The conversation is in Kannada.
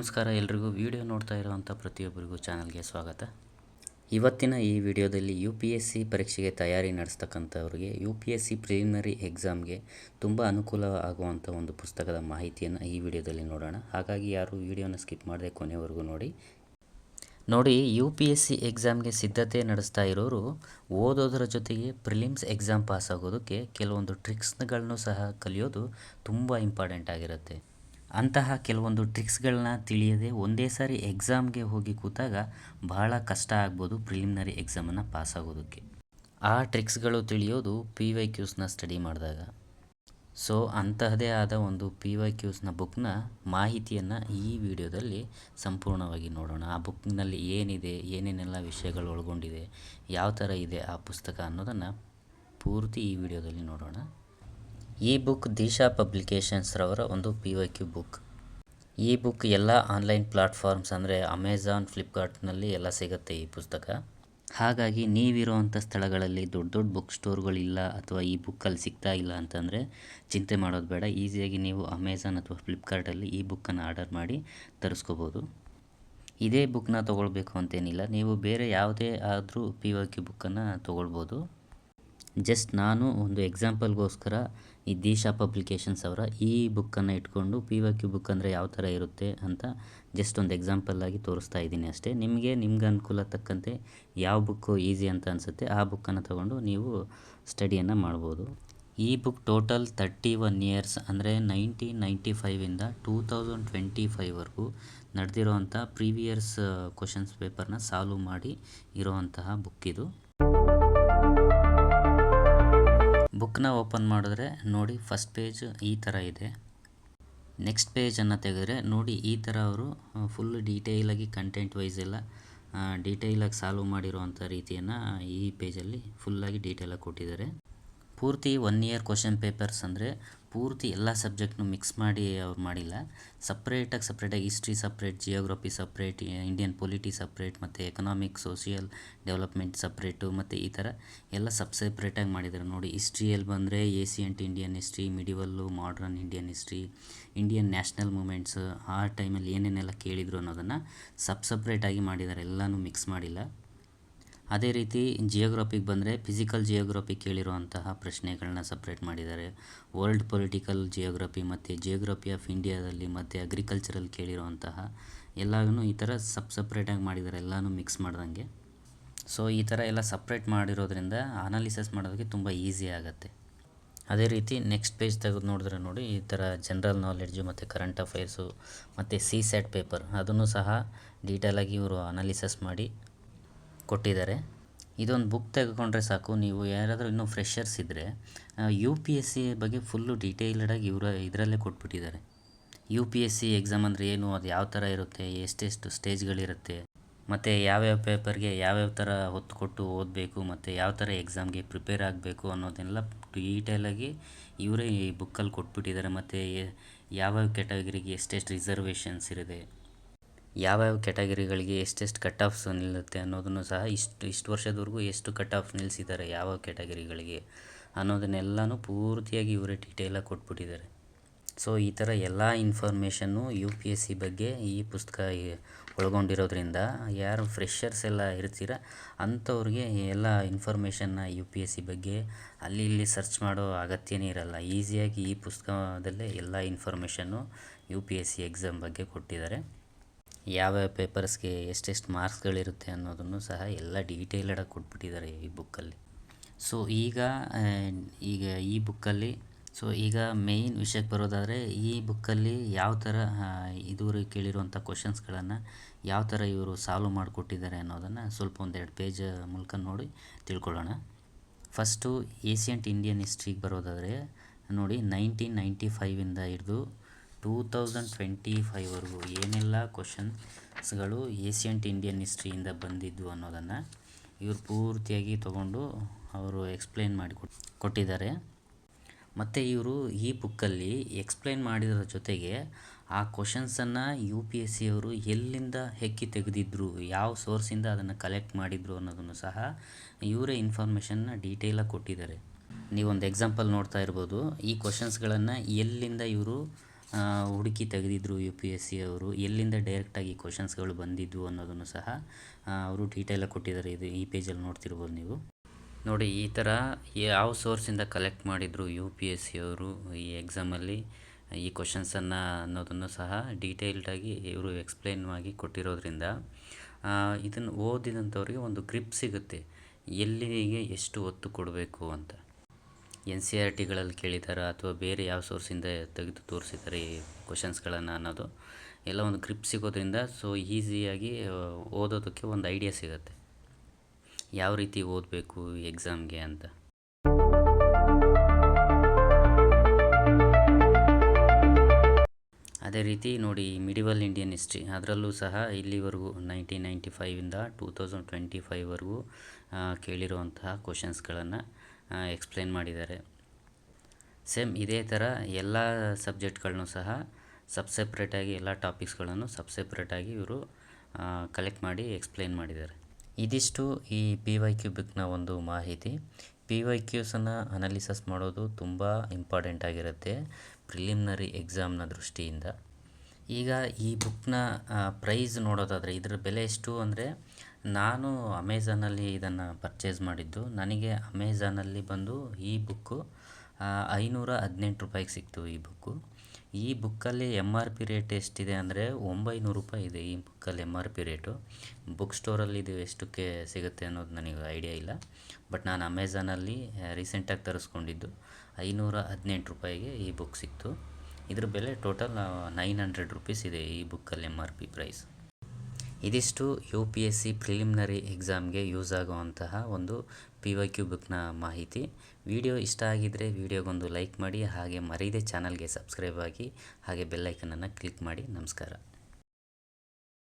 ನಮಸ್ಕಾರ ಎಲ್ರಿಗೂ. ವಿಡಿಯೋ ನೋಡ್ತಾ ಇರೋವಂಥ ಪ್ರತಿಯೊಬ್ಬರಿಗೂ ಚಾನಲ್ಗೆ ಸ್ವಾಗತ. ಇವತ್ತಿನ ಈ ವಿಡಿಯೋದಲ್ಲಿ UPSC ಪರೀಕ್ಷೆಗೆ ತಯಾರಿ ನಡೆಸ್ತಕ್ಕಂಥವ್ರಿಗೆ UPSC ಪ್ರಿಲಿಮಿನರಿ ಎಕ್ಸಾಮ್ಗೆ ತುಂಬ ಅನುಕೂಲ ಆಗುವಂಥ ಒಂದು ಪುಸ್ತಕದ ಮಾಹಿತಿಯನ್ನು ಈ ವಿಡಿಯೋದಲ್ಲಿ ನೋಡೋಣ. ಹಾಗಾಗಿ ಯಾರು ವಿಡಿಯೋನ ಸ್ಕಿಪ್ ಮಾಡದೆ ಕೊನೆವರೆಗೂ ನೋಡಿ. UPSC ಎಕ್ಸಾಮ್ಗೆ ಸಿದ್ಧತೆ ನಡೆಸ್ತಾ ಇರೋರು ಓದೋದರ ಜೊತೆಗೆ ಪ್ರಿಲಿಮ್ಸ್ ಎಕ್ಸಾಮ್ ಪಾಸ್ ಆಗೋದಕ್ಕೆ ಕೆಲವೊಂದು ಟ್ರಿಕ್ಸ್ಗಳನ್ನೂ ಸಹ ಕಲಿಯೋದು ತುಂಬ ಇಂಪಾರ್ಟೆಂಟ್ ಆಗಿರುತ್ತೆ. ಅಂತಹ ಕೆಲವೊಂದು ಟ್ರಿಕ್ಸ್ಗಳನ್ನ ತಿಳಿಯದೆ ಒಂದೇ ಸಾರಿ ಎಕ್ಸಾಮ್ಗೆ ಹೋಗಿ ಕೂತಾಗ ಬಹಳ ಕಷ್ಟ ಆಗ್ಬೋದು ಪ್ರಿಲಿಮಿನರಿ ಎಕ್ಸಾಮನ್ನು ಪಾಸ್ ಆಗೋದಕ್ಕೆ. ಆ ಟ್ರಿಕ್ಸ್ಗಳು ತಿಳಿಯೋದು PYQsನ ಸ್ಟಡಿ ಮಾಡಿದಾಗ. ಸೊ ಅಂತಹದೇ ಆದ ಒಂದು PYQsನ ಬುಕ್ನ ಮಾಹಿತಿಯನ್ನು ಈ ವಿಡಿಯೋದಲ್ಲಿ ಸಂಪೂರ್ಣವಾಗಿ ನೋಡೋಣ. ಆ ಬುಕ್ನಲ್ಲಿ ಏನಿದೆ, ಏನೇನೆಲ್ಲ ವಿಷಯಗಳು ಒಳಗೊಂಡಿದೆ, ಯಾವ ಥರ ಇದೆ ಆ ಪುಸ್ತಕ ಅನ್ನೋದನ್ನು ಪೂರ್ತಿ ಈ ವಿಡಿಯೋದಲ್ಲಿ ನೋಡೋಣ. ಈ ಬುಕ್ ದಿಶಾ ಪಬ್ಲಿಕೇಶನ್ಸ್ ರವರ ಒಂದು PYQ ಬುಕ್. ಈ ಬುಕ್ ಎಲ್ಲ ಆನ್ಲೈನ್ ಪ್ಲಾಟ್ಫಾರ್ಮ್ಸ್ ಅಂದರೆ ಅಮೆಝಾನ್, ಫ್ಲಿಪ್ಕಾರ್ಟ್ನಲ್ಲಿ ಎಲ್ಲ ಸಿಗುತ್ತೆ ಈ ಪುಸ್ತಕ. ಹಾಗಾಗಿ ನೀವಿರುವಂಥ ಸ್ಥಳಗಳಲ್ಲಿ ದೊಡ್ಡ ದೊಡ್ಡ ಬುಕ್ ಸ್ಟೋರ್ಗಳಿಲ್ಲ ಅಥವಾ ಈ ಬುಕ್ಕಲ್ಲಿ ಸಿಗ್ತಾ ಇಲ್ಲ ಅಂತಂದರೆ ಚಿಂತೆ ಮಾಡೋದು ಬೇಡ. ಈಸಿಯಾಗಿ ನೀವು ಅಮೆಝಾನ್ ಅಥವಾ ಫ್ಲಿಪ್ಕಾರ್ಟಲ್ಲಿ ಈ ಬುಕ್ಕನ್ನು ಆರ್ಡರ್ ಮಾಡಿ ತರಿಸ್ಕೋಬೋದು. ಇದೇ ಬುಕ್ನ ತೊಗೊಳ್ಬೇಕು ಅಂತೇನಿಲ್ಲ, ನೀವು ಬೇರೆ ಯಾವುದೇ ಆದರೂ PYQ ಬುಕ್ಕನ್ನು ತೊಗೊಳ್ಬೋದು. ಜಸ್ಟ್ ನಾನು ಒಂದು ಎಕ್ಸಾಂಪಲ್ಗೋಸ್ಕರ ಈ ದಿಶಾ ಪಬ್ಲಿಕೇಶನ್ಸ್ ಅವರ ಈ ಬುಕ್ಕನ್ನು ಇಟ್ಕೊಂಡು PYQ ಬುಕ್ ಅಂದರೆ ಯಾವ ಥರ ಇರುತ್ತೆ ಅಂತ ಜಸ್ಟ್ ಒಂದು ಎಕ್ಸಾಂಪಲ್ಲಾಗಿ ತೋರಿಸ್ತಾ ಇದ್ದೀನಿ ಅಷ್ಟೇ. ನಿಮಗೆ ಅನುಕೂಲ ತಕ್ಕಂತೆ ಯಾವ ಬುಕ್ಕು ಈಸಿ ಅಂತ ಅನಿಸುತ್ತೆ ಆ ಬುಕ್ಕನ್ನು ತೊಗೊಂಡು ನೀವು ಸ್ಟಡಿಯನ್ನು ಮಾಡ್ಬೋದು. ಈ ಬುಕ್ ಟೋಟಲ್ 31 ಇಯರ್ಸ್ ಅಂದರೆ 1995ಇಂದ 2025ವರೆಗೂ ನಡೆದಿರೋವಂಥ ಪ್ರೀವಿಯರ್ಸ್ ಕ್ವಶನ್ಸ್ ಪೇಪರ್ನ ಸಾಲ್ವ್ ಮಾಡಿ ಇರೋವಂತಹ ಬುಕ್ ಇದು. ಬುಕ್ನ ಓಪನ್ ಮಾಡಿದ್ರೆ ನೋಡಿ, ಫಸ್ಟ್ ಪೇಜ್ ಈ ಥರ ಇದೆ. ನೆಕ್ಸ್ಟ್ ಪೇಜನ್ನು ತೆಗೆದ್ರೆ ನೋಡಿ, ಈ ಥರ ಅವರು ಫುಲ್ ಡೀಟೇಲಾಗಿ ಕಂಟೆಂಟ್ ವೈಸ್ ಎಲ್ಲ ಡೀಟೇಲಾಗಿ ಸಾಲ್ವ್ ಮಾಡಿರೋವಂಥ ರೀತಿಯನ್ನು ಈ ಪೇಜಲ್ಲಿ ಫುಲ್ಲಾಗಿ ಡೀಟೇಲಾಗಿ ಕೊಟ್ಟಿದ್ದಾರೆ. ಪೂರ್ತಿ 1 ಇಯರ್ ಕ್ವಶನ್ ಪೇಪರ್ಸ್ ಅಂದರೆ ಪೂರ್ತಿ ಎಲ್ಲ ಸಬ್ಜೆಕ್ಟ್ನು ಮಿಕ್ಸ್ ಮಾಡಿ ಅವ್ರು ಮಾಡಿಲ್ಲ. ಸಪ್ರೇಟಾಗಿ history separate, geography separate, Indian polity separate, ಮತ್ತು ಎಕನಾಮಿಕ್, ಸೋಷಿಯಲ್ ಡೆವಲಪ್ಮೆಂಟ್ ಸಪ್ರೇಟು, ಮತ್ತು ಈ ಥರ ಎಲ್ಲ ಸಪ್ರೇಟಾಗಿ ಮಾಡಿದ್ದಾರೆ. ನೋಡಿ, ಹಿಸ್ಟ್ರಿಯಲ್ಲಿ ಬಂದರೆ ancient Indian history, medieval, modern Indian history, Indian national movements, ಆ ಟೈಮಲ್ಲಿ ಏನೇನೆಲ್ಲ ಕೇಳಿದರು ಅನ್ನೋದನ್ನು ಸಪ್ರೇಟಾಗಿ ಮಾಡಿದ್ದಾರೆ, ಎಲ್ಲನೂ ಮಿಕ್ಸ್ ಮಾಡಿಲ್ಲ. ಅದೇ ರೀತಿ ಜಿಯೋಗ್ರಫಿಗೆ ಬಂದರೆ ಫಿಸಿಕಲ್ ಜಿಯೋಗ್ರಫಿ ಕೇಳಿರುವಂತಹ ಪ್ರಶ್ನೆಗಳನ್ನ ಸಪ್ರೇಟ್ ಮಾಡಿದ್ದಾರೆ. ವರ್ಲ್ಡ್ ಪೊಲಿಟಿಕಲ್ ಜಿಯೋಗ್ರಫಿ ಮತ್ತು ಜಿಯೋಗ್ರಫಿ ಆಫ್ ಇಂಡಿಯಾದಲ್ಲಿ ಮತ್ತು ಅಗ್ರಿಕಲ್ಚರಲ್ಲಿ ಕೇಳಿರುವಂತಹ ಎಲ್ಲನೂ ಈ ಥರ ಸಪ್ರೇಟಾಗಿ ಮಾಡಿದ್ದಾರೆ, ಎಲ್ಲನೂ ಮಿಕ್ಸ್ ಮಾಡ್ದಂಗೆ. ಸೊ ಈ ಥರ ಎಲ್ಲ ಸಪ್ರೇಟ್ ಮಾಡಿರೋದ್ರಿಂದ ಅನಾಲಿಸಿಸ್ ಮಾಡೋದಕ್ಕೆ ತುಂಬ ಈಸಿ ಆಗುತ್ತೆ. ಅದೇ ರೀತಿ ನೆಕ್ಸ್ಟ್ ಪೇಜ್ ತೆಗೆದು ನೋಡಿದ್ರೆ ನೋಡಿ, ಈ ಥರ ಜನರಲ್ ನಾಲೆಡ್ಜು ಮತ್ತು ಕರೆಂಟ್ ಅಫೇರ್ಸು ಮತ್ತು CSAT ಪೇಪರ್ ಅದನ್ನು ಸಹ ಡೀಟೇಲಾಗಿ ಇವರು ಅನಾಲಿಸಿಸ್ ಮಾಡಿ ಕೊಟ್ಟಿದ್ದಾರೆ. ಇದೊಂದು ಬುಕ್ ತೆಗೆದುಕೊಂಡ್ರೆ ಸಾಕು. ನೀವು ಯಾರಾದರೂ ಇನ್ನೂ ಫ್ರೆಷರ್ಸ್ ಇದ್ದರೆ UPSC ಬಗ್ಗೆ ಫುಲ್ಲು ಡೀಟೇಲ್ಡಾಗಿ ಇದರಲ್ಲೇ ಕೊಟ್ಬಿಟ್ಟಿದ್ದಾರೆ. UPSC ಎಕ್ಸಾಮ್ ಅಂದರೆ ಏನು, ಅದು ಯಾವ ಥರ ಇರುತ್ತೆ, ಎಷ್ಟೆಷ್ಟು ಸ್ಟೇಜ್ಗಳಿರುತ್ತೆ, ಮತ್ತು ಯಾವ್ಯಾವ ಪೇಪರ್ಗೆ ಯಾವ್ಯಾವ ಥರ ಹೊತ್ತು ಕೊಟ್ಟು ಓದಬೇಕು, ಮತ್ತು ಯಾವ ಥರ ಎಕ್ಸಾಮ್ಗೆ ಪ್ರಿಪೇರ್ ಆಗಬೇಕು ಅನ್ನೋದನ್ನೆಲ್ಲ ಡೀಟೇಲಾಗಿ ಇವರೇ ಈ ಬುಕ್ಕಲ್ಲಿ ಕೊಟ್ಬಿಟ್ಟಿದ್ದಾರೆ. ಮತ್ತು ಯಾವ್ಯಾವ ಕ್ಯಾಟಗರಿಗೆ ಎಷ್ಟೆಷ್ಟು ರಿಸರ್ವೇಷನ್ಸ್ ಇರುತ್ತೆ, ಯಾವ್ಯಾವ ಕ್ಯಾಟಗರಿಗಳಿಗೆ ಎಷ್ಟೆಷ್ಟು ಕಟ್ ಆಫ್ಸ್ ನಿಲ್ಲುತ್ತೆ ಅನ್ನೋದನ್ನು ಸಹ ಇಷ್ಟು ವರ್ಷದವರೆಗೂ ಎಷ್ಟು ಕಟ್ ಆಫ್ ನಿಲ್ಲಿಸಿದ್ದಾರೆ ಯಾವ ಕ್ಯಾಟಗರಿಗಳಿಗೆ ಅನ್ನೋದನ್ನೆಲ್ಲನೂ ಪೂರ್ತಿಯಾಗಿ ಇವರೇ ಡೀಟೇಲಾಗಿ ಕೊಟ್ಬಿಟ್ಟಿದ್ದಾರೆ. ಸೊ ಈ ಥರ ಎಲ್ಲ ಇನ್ಫಾರ್ಮೇಷನ್ನು UPSC ಬಗ್ಗೆ ಈ ಪುಸ್ತಕ ಒಳಗೊಂಡಿರೋದ್ರಿಂದ ಯಾರು ಫ್ರೆಷರ್ಸ್ ಎಲ್ಲ ಇರ್ತೀರ ಅಂಥವ್ರಿಗೆ ಎಲ್ಲ ಇನ್ಫಾರ್ಮೇಷನ್ನ UPSC ಬಗ್ಗೆ ಅಲ್ಲಿ ಇಲ್ಲಿ ಸರ್ಚ್ ಮಾಡೋ ಅಗತ್ಯನೇ ಇರಲ್ಲ. ಈಸಿಯಾಗಿ ಈ ಪುಸ್ತಕದಲ್ಲೇ ಎಲ್ಲ ಇನ್ಫಾರ್ಮೇಷನ್ನು UPSC ಎಕ್ಸಾಮ್ ಬಗ್ಗೆ ಕೊಟ್ಟಿದ್ದಾರೆ. ಯಾವ್ಯಾವ ಪೇಪರ್ಸ್ಗೆ ಎಷ್ಟೆಷ್ಟು ಮಾರ್ಕ್ಸ್ಗಳಿರುತ್ತೆ ಅನ್ನೋದನ್ನು ಸಹ ಎಲ್ಲ ಡೀಟೇಲ್ಡಾಗಿ ಕೊಟ್ಬಿಟ್ಟಿದ್ದಾರೆ ಈ ಬುಕ್ಕಲ್ಲಿ. ಸೊ ಈಗ ಈ ಬುಕ್ಕಲ್ಲಿ ಈಗ ಮೇಯ್ನ್ ವಿಷಯಕ್ಕೆ ಬರೋದಾದರೆ, ಈ ಬುಕ್ಕಲ್ಲಿ ಯಾವ ಥರ ಇದುವರೆಗೆ ಕೇಳಿರುವಂಥ ಕ್ವಶನ್ಸ್ಗಳನ್ನು ಯಾವ ಥರ ಇವರು ಸಾಲ್ವ್ ಮಾಡಿಕೊಟ್ಟಿದ್ದಾರೆ ಅನ್ನೋದನ್ನು ಸ್ವಲ್ಪ 1-2 ಪೇಜ್ ಮೂಲಕ ನೋಡಿ ತಿಳ್ಕೊಳ್ಳೋಣ. ಫಸ್ಟು ಏಸಿಯಂಟ್ ಇಂಡಿಯನ್ ಹಿಸ್ಟ್ರಿಗೆ ಬರೋದಾದರೆ ನೋಡಿ, 1995ಇಂದ ಹಿಡಿದು 2025ವರೆಗೂ ಏನೆಲ್ಲ ಕ್ವಶನ್ಸ್ಗಳು ಏಸಿಯಂಟ್ ಇಂಡಿಯನ್ ಹಿಸ್ಟ್ರಿಯಿಂದ ಬಂದಿದ್ದು ಅನ್ನೋದನ್ನು ಇವರು ಪೂರ್ತಿಯಾಗಿ ತೊಗೊಂಡು ಅವರು ಎಕ್ಸ್ಪ್ಲೈನ್ ಮಾಡಿ ಕೊಟ್ಟಿದ್ದಾರೆ. ಮತ್ತು ಇವರು ಈ ಬುಕ್ಕಲ್ಲಿ ಎಕ್ಸ್ಪ್ಲೈನ್ ಮಾಡಿದ್ರ ಜೊತೆಗೆ ಆ ಕ್ವಶನ್ಸನ್ನು UPSC ಅವರು ಎಲ್ಲಿಂದ ಹೆಕ್ಕಿ ತೆಗೆದಿದ್ರು, ಯಾವ ಸೋರ್ಸಿಂದ ಅದನ್ನು ಕಲೆಕ್ಟ್ ಮಾಡಿದರು ಅನ್ನೋದನ್ನು ಸಹ ಇವರೇ ಇನ್ಫಾರ್ಮೇಷನ್ನ ಡೀಟೇಲಾಗಿ ಕೊಟ್ಟಿದ್ದಾರೆ. ನೀವೊಂದು ಎಕ್ಸಾಂಪಲ್ ನೋಡ್ತಾ ಇರ್ಬೋದು, ಈ ಕ್ವಶನ್ಸ್ಗಳನ್ನು ಎಲ್ಲಿಂದ ಇವರು ಹುಡುಕಿ ತೆಗೆದಿದ್ರು UPSC ಅವರು, ಎಲ್ಲಿಂದ ಡೈರೆಕ್ಟಾಗಿ ಕ್ವಶನ್ಸ್ಗಳು ಬಂದಿದ್ವು ಅನ್ನೋದನ್ನು ಸಹ ಅವರು ಡೀಟೇಲಾಗಿ ಕೊಟ್ಟಿದ್ದಾರೆ. ಇದು ಈ ಪೇಜಲ್ಲಿ ನೋಡ್ತಿರ್ಬೋದು ನೀವು. ನೋಡಿ, ಈ ಥರ ಯಾವ ಸೋರ್ಸಿಂದ ಕಲೆಕ್ಟ್ ಮಾಡಿದರು UPSC ಅವರು ಈ ಎಕ್ಸಾಮಲ್ಲಿ ಈ ಕ್ವಶನ್ಸನ್ನು ಅನ್ನೋದನ್ನು ಸಹ ಡೀಟೇಲ್ಡಾಗಿ ಇವರು ಎಕ್ಸ್ಪ್ಲೇನ್ ಆಗಿ ಕೊಟ್ಟಿರೋದ್ರಿಂದ ಇದನ್ನು ಓದಿದಂಥವ್ರಿಗೆ ಒಂದು ಗ್ರಿಪ್ ಸಿಗುತ್ತೆ, ಎಲ್ಲಿಗೆ ಎಷ್ಟು ಒತ್ತು ಕೊಡಬೇಕು ಅಂತ. NCERTಗಳಲ್ಲಿ ಕೇಳಿದ್ದಾರೆ ಅಥವಾ ಬೇರೆ ಯಾವ ಸೋರ್ಸಿಂದ ತೆಗೆದು ತೋರಿಸಿದ್ದಾರೆ ಈ ಕ್ವಶನ್ಸ್ಗಳನ್ನು ಅನ್ನೋದು ಎಲ್ಲ ಒಂದು ಗ್ರಿಪ್ ಸಿಗೋದ್ರಿಂದ ಸೊ ಈಸಿಯಾಗಿ ಓದೋದಕ್ಕೆ ಒಂದು ಐಡಿಯಾ ಸಿಗುತ್ತೆ, ಯಾವ ರೀತಿ ಓದಬೇಕು ಎಕ್ಸಾಮ್ಗೆ ಅಂತ. ಅದೇ ರೀತಿ ನೋಡಿ, ಮಿಡಿವಲ್ ಇಂಡಿಯನ್ ಹಿಸ್ಟ್ರಿ ಅದರಲ್ಲೂ ಸಹ ಇಲ್ಲಿವರೆಗೂ 1995ಇಂದ 2025ವರೆಗೂ ಕೇಳಿರುವಂತಹ ಕ್ವಶನ್ಸ್ಗಳನ್ನು ಎಕ್ಸ್ಪ್ಲೇನ್ ಮಾಡಿದ್ದಾರೆ. ಸೇಮ್ ಇದೇ ಥರ ಎಲ್ಲ ಸಬ್ಜೆಕ್ಟ್ಗಳನ್ನೂ ಸಹ ಸಪ್ರೇಟಾಗಿ ಎಲ್ಲ ಟಾಪಿಕ್ಸ್ಗಳನ್ನು ಸಪ್ರೇಟಾಗಿ ಇವರು ಕಲೆಕ್ಟ್ ಮಾಡಿ ಎಕ್ಸ್ಪ್ಲೇನ್ ಮಾಡಿದ್ದಾರೆ. ಇದಿಷ್ಟು ಈ PYQ ಬುಕ್ನ ಒಂದು ಮಾಹಿತಿ. PYQಸನ್ನು ಅನಾಲಿಸಿಸ್ ಮಾಡೋದು ತುಂಬ ಇಂಪಾರ್ಟೆಂಟ್ ಆಗಿರುತ್ತೆ ಪ್ರಿಲಿಮಿನರಿ ಎಕ್ಸಾಮ್ನ ದೃಷ್ಟಿಯಿಂದ. ಈಗ ಈ ಬುಕ್ನ ಪ್ರೈಸ್ ನೋಡೋದಾದರೆ ಇದರ ಬೆಲೆ ಎಷ್ಟು ಅಂದರೆ, ನಾನು ಅಮೆಝಾನಲ್ಲಿ ಇದನ್ನು ಪರ್ಚೇಸ್ ಮಾಡಿದ್ದು. ನನಗೆ ಅಮೆಝಾನಲ್ಲಿ ಬಂದು ಈ ಬುಕ್ಕು 518 ರೂಪಾಯಿಗೆ ಸಿಕ್ತು. ಈ ಬುಕ್ಕು, ಈ ಬುಕ್ಕಲ್ಲಿ MRP ರೇಟ್ ಎಷ್ಟಿದೆ ಅಂದರೆ 900 ರೂಪಾಯಿ ಇದೆ ಈ ಬುಕ್ಕಲ್ಲಿ MRP ರೇಟು. ಬುಕ್ ಸ್ಟೋರಲ್ಲಿ ಇದು ಎಷ್ಟಕ್ಕೆ ಸಿಗುತ್ತೆ ಅನ್ನೋದು ನನಗೆ ಐಡಿಯಾ ಇಲ್ಲ, ಬಟ್ ನಾನು ಅಮೆಝಾನಲ್ಲಿ ರೀಸೆಂಟಾಗಿ ತರಿಸ್ಕೊಂಡಿದ್ದು 518 ರೂಪಾಯಿಗೆ ಈ ಬುಕ್ ಸಿಕ್ತು. ಇದ್ರ ಬೆಲೆ ಟೋಟಲ್ 900 ರುಪೀಸ್ ಇದೆ ಈ ಬುಕ್ಕಲ್ಲಿ MRP ಪ್ರೈಸ್. ಇದಿಷ್ಟು UPSC ಪ್ರಿಲಿಮಿನರಿ ಎಕ್ಸಾಮ್ಗೆ ಯೂಸ್ ಆಗುವಂತಹ ಒಂದು PYQ ಬುಕ್ನ ಮಾಹಿತಿ. ವಿಡಿಯೋ ಇಷ್ಟ ಆಗಿದ್ದರೆ ವಿಡಿಯೋಗೊಂದು ಲೈಕ್ ಮಾಡಿ, ಹಾಗೆ ಮರೀದೆ ಚಾನಲ್ಗೆ ಸಬ್ಸ್ಕ್ರೈಬ್ ಆಗಿ, ಹಾಗೆ ಬೆಲ್ ಐಕನನ್ನು ಕ್ಲಿಕ್ ಮಾಡಿ. ನಮಸ್ಕಾರ.